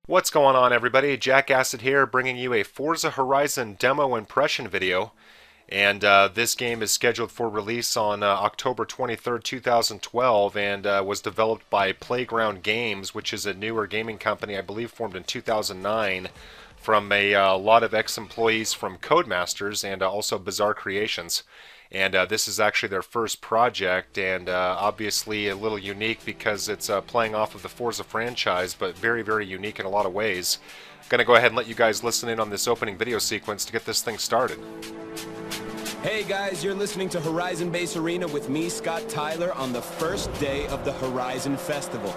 What's going on, everybody? Jack Acid here, bringing you a Forza Horizon demo impression video. And this game is scheduled for release on October 23rd, 2012, and was developed by Playground Games, which is a newer gaming company, I believe formed in 2009, from a lot of ex-employees from Codemasters and also Bizarre Creations. And this is actually their first project, and obviously a little unique because it's playing off of the Forza franchise, but very, very unique in a lot of ways. I'm going to go ahead and let you guys listen in on this opening video sequence to get this thing started. Hey guys, you're listening to Horizon Base Arena with me, Scott Tyler, on the first day of the Horizon Festival.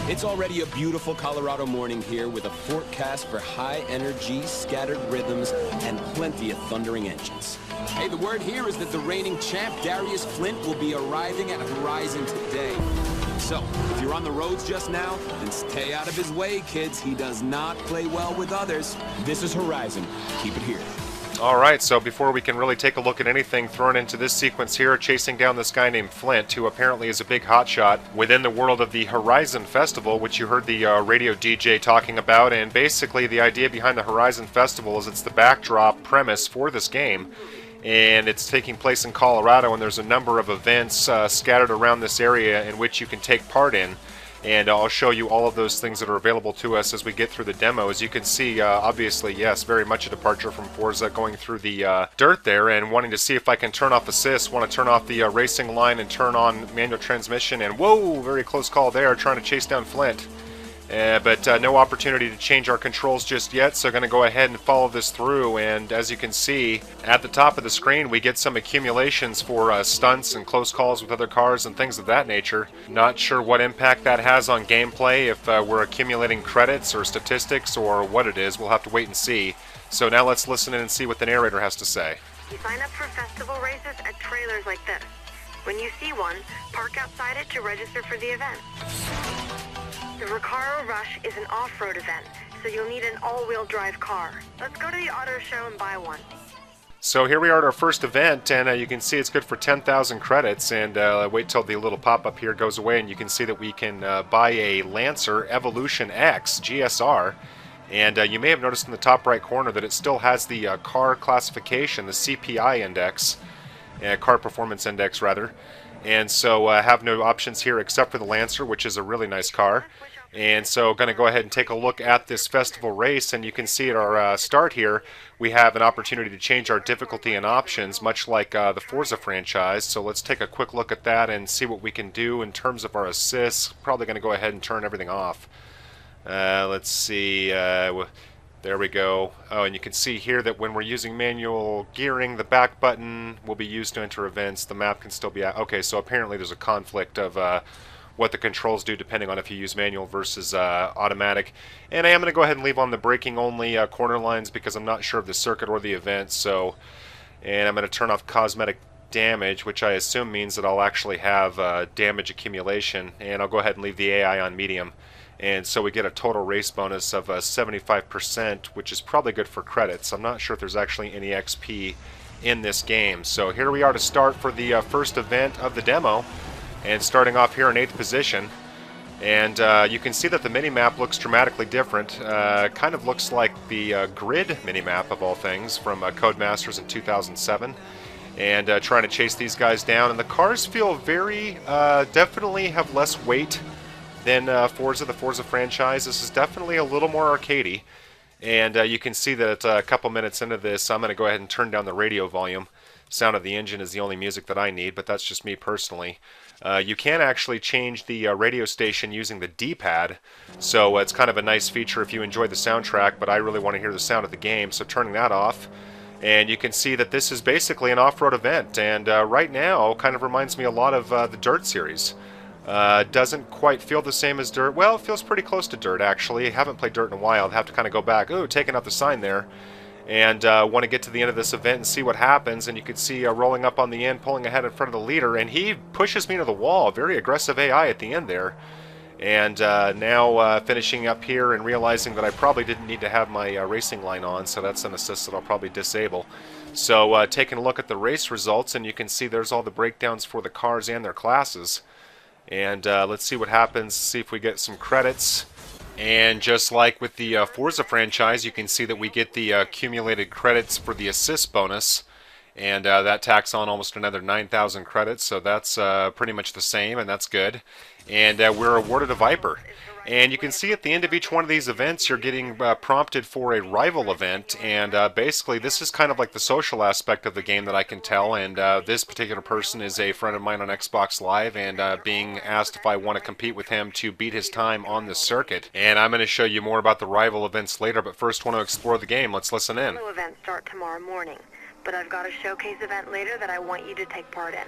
It's already a beautiful Colorado morning here with a forecast for high energy, scattered rhythms, and plenty of thundering engines. Hey, the word here is that the reigning champ, Darius Flint, will be arriving at Horizon today. So, if you're on the roads just now, then stay out of his way, kids. He does not play well with others. This is Horizon. Keep it here. Alright, so before we can really take a look at anything thrown into this sequence here, chasing down this guy named Flint, who apparently is a big hotshot within the world of the Horizon Festival, which you heard the radio DJ talking about, and basically the idea behind the Horizon Festival is it's the backdrop premise for this game, and it's taking place in Colorado, and there's a number of events scattered around this area in which you can take part in. And I'll show you all of those things that are available to us as we get through the demo. As you can see, obviously, yes, very much a departure from Forza, going through the dirt there and wanting to see if I can turn off assist, want to turn off the racing line and turn on manual transmission, and whoa, very close call there, trying to chase down Flint. But no opportunity to change our controls just yet, so going to go ahead and follow this through. And as you can see, at the top of the screen we get some accumulations for stunts and close calls with other cars and things of that nature. Not sure what impact that has on gameplay, if we're accumulating credits or statistics or what it is. We'll have to wait and see. So now let's listen in and see what the narrator has to say. You sign up for festival races at trailers like this. When you see one, park outside it to register for the event. The Recaro Rush is an off-road event, so you'll need an all-wheel drive car. Let's go to the auto show and buy one. So here we are at our first event, and you can see it's good for 10,000 credits, and wait till the little pop-up here goes away, and you can see that we can buy a Lancer Evolution X GSR, and you may have noticed in the top right corner that it still has the car classification, the CPI index, car performance index rather, and so have no options here except for the Lancer, which is a really nice car. And so going to go ahead and take a look at this festival race, and you can see at our start here we have an opportunity to change our difficulty and options, much like the Forza franchise. So let's take a quick look at that and see what we can do in terms of our assists. Probably going to go ahead and turn everything off. Let's see, there we go. Oh, and you can see here that when we're using manual gearing, the back button will be used to enter events. The map can still be out. Okay, so apparently there's a conflict of what the controls do depending on if you use manual versus automatic. And I am going to go ahead and leave on the braking only corner lines because I'm not sure of the circuit or the event. So, and I'm going to turn off cosmetic damage, which I assume means that I'll actually have damage accumulation. And I'll go ahead and leave the AI on medium. And so we get a total race bonus of 75%, which is probably good for credits. I'm not sure if there's actually any XP in this game. So here we are to start for the first event of the demo. And starting off here in 8th position, and you can see that the minimap looks dramatically different. Kind of looks like the grid minimap of all things from Codemasters in 2007. And trying to chase these guys down, and the cars feel very, definitely have less weight than Forza, the Forza franchise. This is definitely a little more arcadey. And you can see that a couple minutes into this, I'm going to go ahead and turn down the radio volume. Sound of the engine is the only music that I need, but that's just me personally. You can actually change the radio station using the D-pad, so it's kind of a nice feature if you enjoy the soundtrack, but I really want to hear the sound of the game, so turning that off. And you can see that this is basically an off-road event, and right now kind of reminds me a lot of the Dirt series. Doesn't quite feel the same as Dirt. Well, it feels pretty close to Dirt, actually. I haven't played Dirt in a while. I'd have to kind of go back. Ooh, taking out the sign there. And want to get to the end of this event and see what happens. And you can see rolling up on the end, pulling ahead in front of the leader, and he pushes me to the wall. Very aggressive AI at the end there. And now finishing up here and realizing that I probably didn't need to have my racing line on, so that's an assist that I'll probably disable. So taking a look at the race results, and you can see there's all the breakdowns for the cars and their classes. And let's see what happens, see if we get some credits. And just like with the Forza franchise, you can see that we get the accumulated credits for the assist bonus. And that tacks on almost another 9,000 credits, so that's pretty much the same, and that's good. And we're awarded a Viper. And you can see at the end of each one of these events, you're getting prompted for a rival event, and basically this is kind of like the social aspect of the game that I can tell, and this particular person is a friend of mine on Xbox Live, and being asked if I want to compete with him to beat his time on this circuit. And I'm going to show you more about the rival events later, but first want to explore the game. Let's listen in. The events start tomorrow morning, but I've got a showcase event later that I want you to take part in.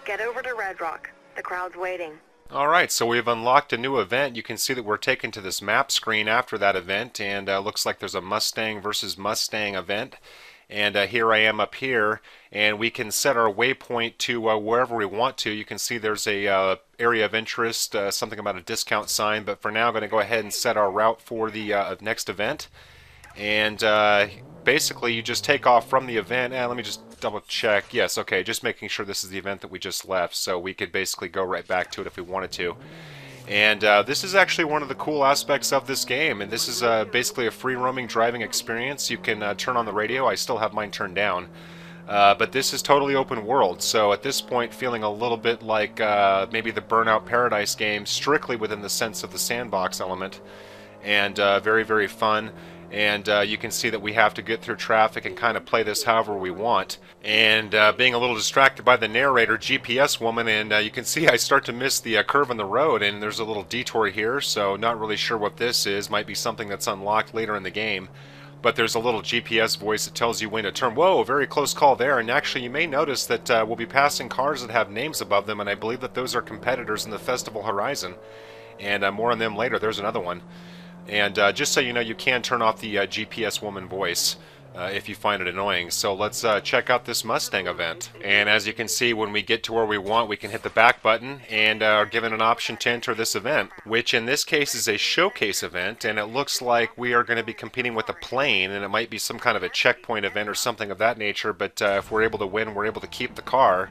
Get over to Red Rock. The crowd's waiting. Alright, so we've unlocked a new event. You can see that we're taken to this map screen after that event, and looks like there's a Mustang versus Mustang event. And here I am up here, and we can set our waypoint to wherever we want to. You can see there's a area of interest, something about a discount sign, but for now I'm going to go ahead and set our route for the next event. And basically you just take off from the event. Let me just double check. Yes, okay, just making sure this is the event that we just left, so we could basically go right back to it if we wanted to. And this is actually one of the cool aspects of this game, and this is basically a free roaming driving experience. You can turn on the radio. I still have mine turned down. But this is totally open world, so at this point feeling a little bit like maybe the Burnout Paradise game, strictly within the sense of the sandbox element. And very, very fun. And you can see that we have to get through traffic and kind of play this however we want. And being a little distracted by the narrator, GPS woman, and you can see I start to miss the curve in the road, and there's a little detour here, so not really sure what this is. Might be something that's unlocked later in the game. But there's a little GPS voice that tells you when to turn. Whoa, very close call there. And actually you may notice that we'll be passing cars that have names above them, and I believe that those are competitors in the Forza Horizon. And more on them later. There's another one. And just so you know, you can turn off the GPS woman voice if you find it annoying. So let's check out this Mustang event. And as you can see, when we get to where we want, we can hit the back button and are given an option to enter this event, which in this case is a showcase event. And it looks like we are going to be competing with a plane, and it might be some kind of a checkpoint event or something of that nature. But if we're able to win, we're able to keep the car,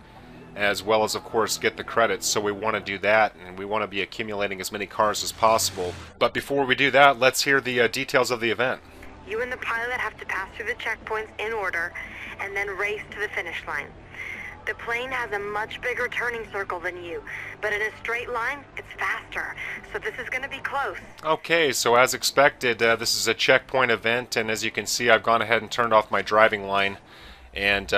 as well as, of course, get the credits. So we want to do that, and we want to be accumulating as many cars as possible. But before we do that, let's hear the details of the event. You and the pilot have to pass through the checkpoints in order and then race to the finish line. The plane has a much bigger turning circle than you, but in a straight line, it's faster. So this is going to be close. Okay, so as expected, this is a checkpoint event, and as you can see, I've gone ahead and turned off my driving line and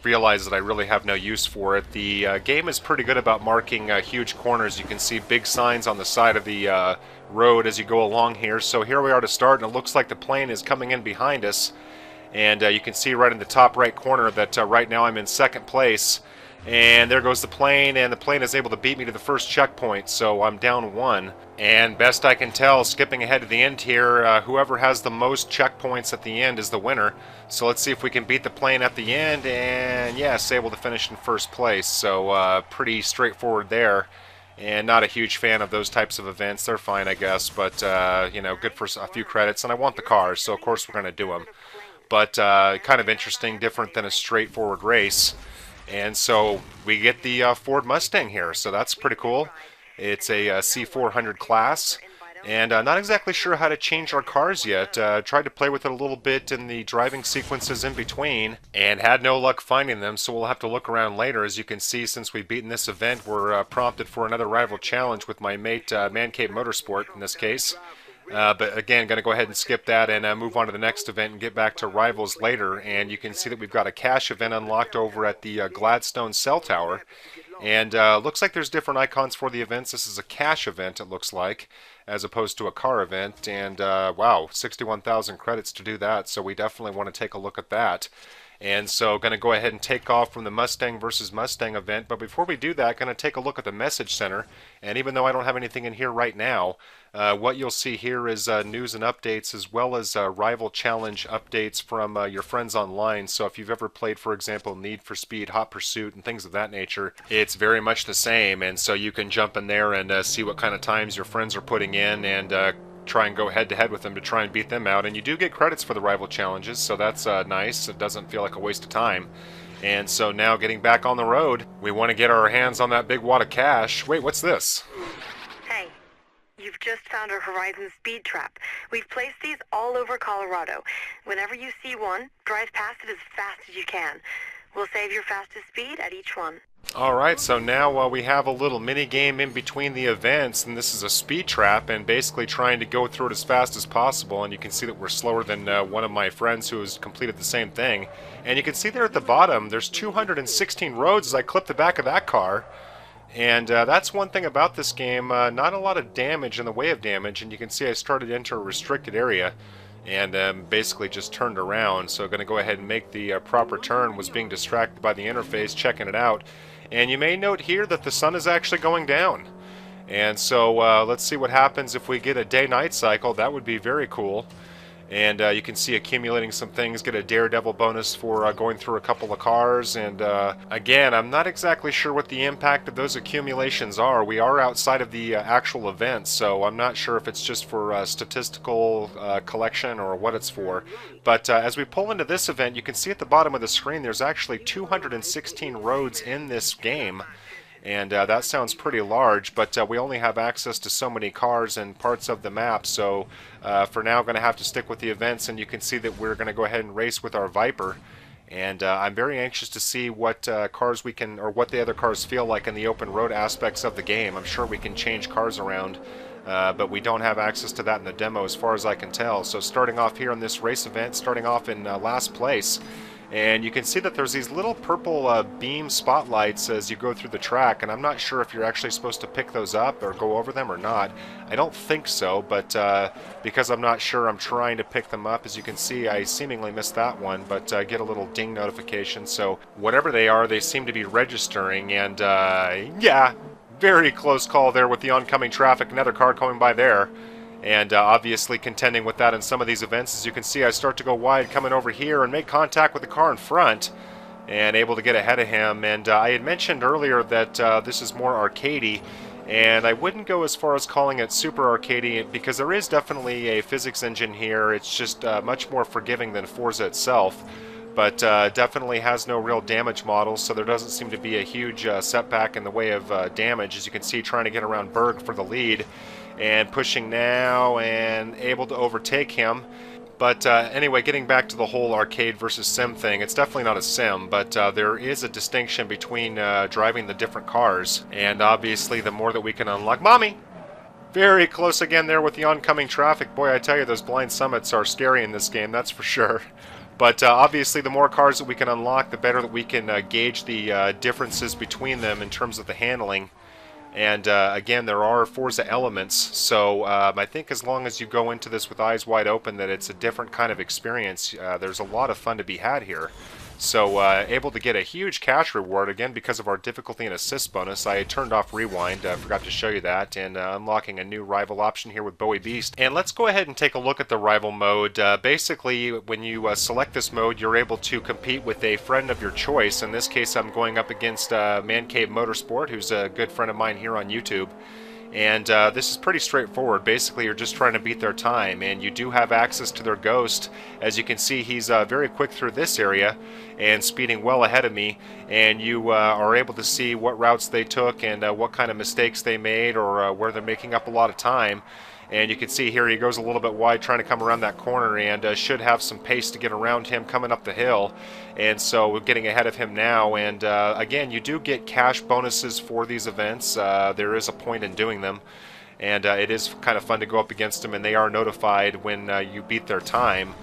realize that I really have no use for it. The game is pretty good about marking huge corners. You can see big signs on the side of the road as you go along here. So here we are to start, and it looks like the plane is coming in behind us. And you can see right in the top right corner that right now I'm in second place. And there goes the plane, and the plane is able to beat me to the first checkpoint, so I'm down one. And best I can tell, skipping ahead to the end here, whoever has the most checkpoints at the end is the winner. So let's see if we can beat the plane at the end, and yes, able to finish in first place. So pretty straightforward there. And not a huge fan of those types of events. They're fine, I guess, but you know, good for a few credits. And I want the cars, so of course we're going to do them. But kind of interesting, different than a straightforward race. And so we get the Ford Mustang here, so that's pretty cool. It's a C400 class, and not exactly sure how to change our cars yet. Tried to play with it a little bit in the driving sequences in between, and had no luck finding them, so we'll have to look around later. As you can see, since we've beaten this event, we're prompted for another rival challenge with my mate, Man Cave Motorsport, in this case. But again, going to go ahead and skip that and move on to the next event and get back to rivals later. And you can see that we've got a cash event unlocked over at the Gladstone Cell Tower. And looks like there's different icons for the events. This is a cash event, it looks like, as opposed to a car event. And wow, 61,000 credits to do that. So we definitely want to take a look at that. And so going to go ahead and take off from the Mustang versus Mustang event. But before we do that, going to take a look at the message center. And even though I don't have anything in here right now, what you'll see here is news and updates, as well as rival challenge updates from your friends online. So if you've ever played, for example, Need for Speed, Hot Pursuit, and things of that nature, it's very much the same. And so you can jump in there and see what kind of times your friends are putting in, and try and go head-to-head with them to try and beat them out. And you do get credits for the rival challenges, so that's nice. It doesn't feel like a waste of time. And so now getting back on the road, we want to get our hands on that big wad of cash. Wait, what's this? Hey, you've just found our Horizon speed trap. We've placed these all over Colorado. Whenever you see one, drive past it as fast as you can. We'll save your fastest speed at each one. Alright, so now we have a little mini game in between the events, and this is a speed trap, and basically trying to go through it as fast as possible. And you can see that we're slower than one of my friends who has completed the same thing. And you can see there at the bottom, there's 216 roads as I clip the back of that car. And that's one thing about this game, not a lot of damage in the way of damage, and you can see I started to enter a restricted area and basically just turned around. So going to go ahead and make the proper turn, was being distracted by the interface, checking it out. And you may note here that the sun is actually going down. And so let's see what happens if we get a day-night cycle. That would be very cool. And you can see accumulating some things, get a daredevil bonus for going through a couple of cars. And again, I'm not exactly sure what the impact of those accumulations are. We are outside of the actual event, so I'm not sure if it's just for statistical collection or what it's for. But as we pull into this event, you can see at the bottom of the screen there's actually 216 roads in this game. And that sounds pretty large, but we only have access to so many cars and parts of the map, so for now I'm going to have to stick with the events. And you can see that we're going to go ahead and race with our Viper. And I'm very anxious to see what cars we can, or what the other cars feel like in the open road aspects of the game. I'm sure we can change cars around, but we don't have access to that in the demo as far as I can tell. So starting off here on this race event, starting off in last place. And you can see that there's these little purple beam spotlights as you go through the track, and I'm not sure if you're actually supposed to pick those up or go over them or not. I don't think so, but because I'm not sure, I'm trying to pick them up. As you can see, I seemingly missed that one, but get a little ding notification. So whatever they are, they seem to be registering, and yeah, very close call there with the oncoming traffic. Another car coming by there. And obviously contending with that in some of these events. As you can see, I start to go wide coming over here and make contact with the car in front and able to get ahead of him. And I had mentioned earlier that this is more arcadey, and I wouldn't go as far as calling it super arcadey because there is definitely a physics engine here. It's just much more forgiving than Forza itself, but definitely has no real damage models, so there doesn't seem to be a huge setback in the way of damage. As you can see, trying to get around Berg for the lead. And pushing now and able to overtake him. But anyway, getting back to the whole arcade versus sim thing, it's definitely not a sim, but there is a distinction between driving the different cars. And obviously the more that we can unlock... Mommy! Very close again there with the oncoming traffic. Boy, I tell you, those blind summits are scary in this game, that's for sure. But obviously the more cars that we can unlock, the better that we can gauge the differences between them in terms of the handling. And again, there are Forza elements, so I think as long as you go into this with eyes wide open that it's a different kind of experience, there's a lot of fun to be had here. So able to get a huge cash reward, again because of our difficulty and assist bonus. I turned off rewind, forgot to show you that, and unlocking a new rival option here with Bowie Beast. And let's go ahead and take a look at the rival mode. Basically, when you select this mode, you're able to compete with a friend of your choice. In this case, I'm going up against Man Cave Motorsport, who's a good friend of mine here on YouTube. And this is pretty straightforward. Basically, you're just trying to beat their time, and you do have access to their ghost. As you can see, he's very quick through this area and speeding well ahead of me, and you are able to see what routes they took and what kind of mistakes they made, or where they're making up a lot of time. And you can see here he goes a little bit wide trying to come around that corner, and should have some pace to get around him coming up the hill. And so we're getting ahead of him now. And again, you do get cash bonuses for these events. There is a point in doing them. And it is kind of fun to go up against them, and they are notified when you beat their time.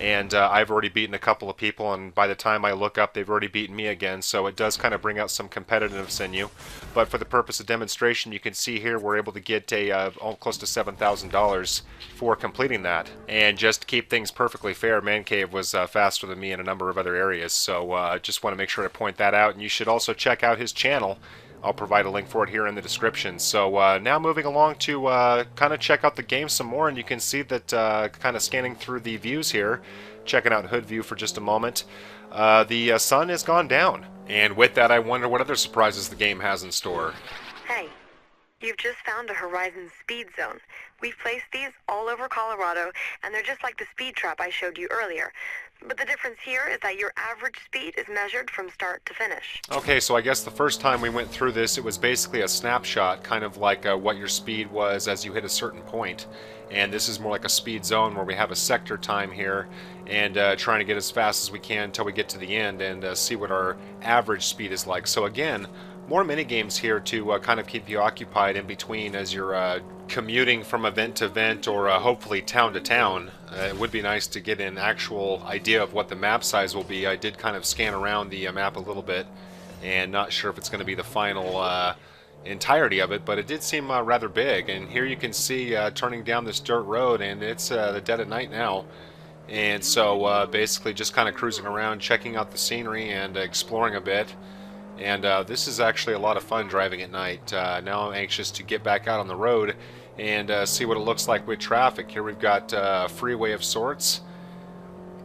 And I've already beaten a couple of people, and by the time I look up, they've already beaten me again, so it does kind of bring out some competitiveness in you. But for the purpose of demonstration, you can see here we're able to get a close to $7,000 for completing that. And just to keep things perfectly fair, Man Cave was faster than me in a number of other areas, so just want to make sure to point that out. And you should also check out his channel. I'll provide a link for it here in the description. So now moving along to kind of check out the game some more, and you can see that kind of scanning through the views here, checking out hood view for just a moment, the sun has gone down. And with that, I wonder what other surprises the game has in store. Hey, You've just found a Horizon speed zone. We've placed these all over Colorado, and they're just like the speed trap I showed you earlier. But the difference here is that your average speed is measured from start to finish. Okay, so I guess the first time we went through this, it was basically a snapshot, kind of like what your speed was as you hit a certain point. And this is more like a speed zone where we have a sector time here and trying to get as fast as we can until we get to the end and see what our average speed is like. So again, more mini games here to kind of keep you occupied in between as you're commuting from event to event or hopefully town to town. It would be nice to get an actual idea of what the map size will be. I did kind of scan around the map a little bit and not sure if it's going to be the final entirety of it, but it did seem rather big. And here you can see turning down this dirt road, and it's the dead of night now. And so basically just kind of cruising around, checking out the scenery and exploring a bit. And this is actually a lot of fun driving at night. Now I'm anxious to get back out on the road and see what it looks like with traffic. Here we've got a freeway of sorts,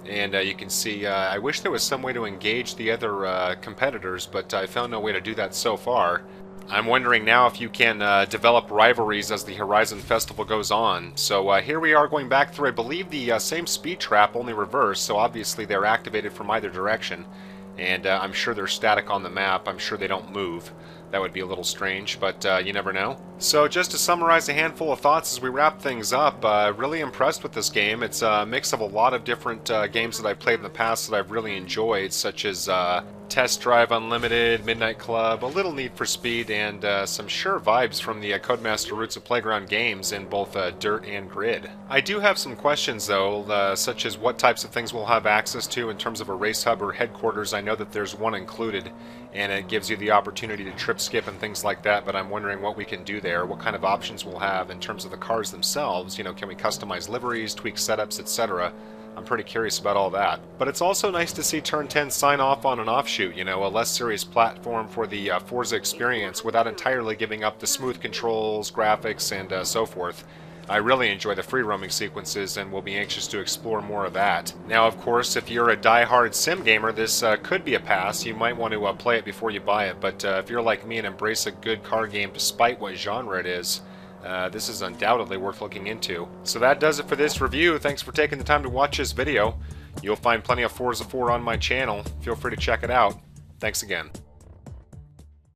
and you can see I wish there was some way to engage the other competitors, but I found no way to do that so far. I'm wondering now if you can develop rivalries as the Horizon Festival goes on. So here we are going back through, I believe, the same speed trap, only reverse, so obviously they're activated from either direction. And I'm sure they're static on the map. I'm sure they don't move. That would be a little strange, but you never know. So just to summarize a handful of thoughts as we wrap things up, really impressed with this game. It's a mix of a lot of different games that I've played in the past that I've really enjoyed, such as Test Drive Unlimited, Midnight Club, a little Need for Speed, and some sure vibes from the Codemaster Roots of Playground games in both Dirt and Grid. I do have some questions though, such as what types of things we'll have access to in terms of a race hub or headquarters. I know that there's one included, and it gives you the opportunity to trip skip and things like that, but I'm wondering what we can do there, what kind of options we'll have in terms of the cars themselves. You know, can we customize liveries, tweak setups, etc.? I'm pretty curious about all that. But it's also nice to see Turn 10 sign off on an offshoot, you know, a less serious platform for the Forza experience without entirely giving up the smooth controls, graphics, and so forth. I really enjoy the free roaming sequences and will be anxious to explore more of that. Now, of course, if you're a die-hard sim gamer, this could be a pass. You might want to play it before you buy it, but if you're like me and embrace a good car game despite what genre it is, this is undoubtedly worth looking into. So that does it for this review. Thanks for taking the time to watch this video. You'll find plenty of Forza 4 on my channel. Feel free to check it out. Thanks again.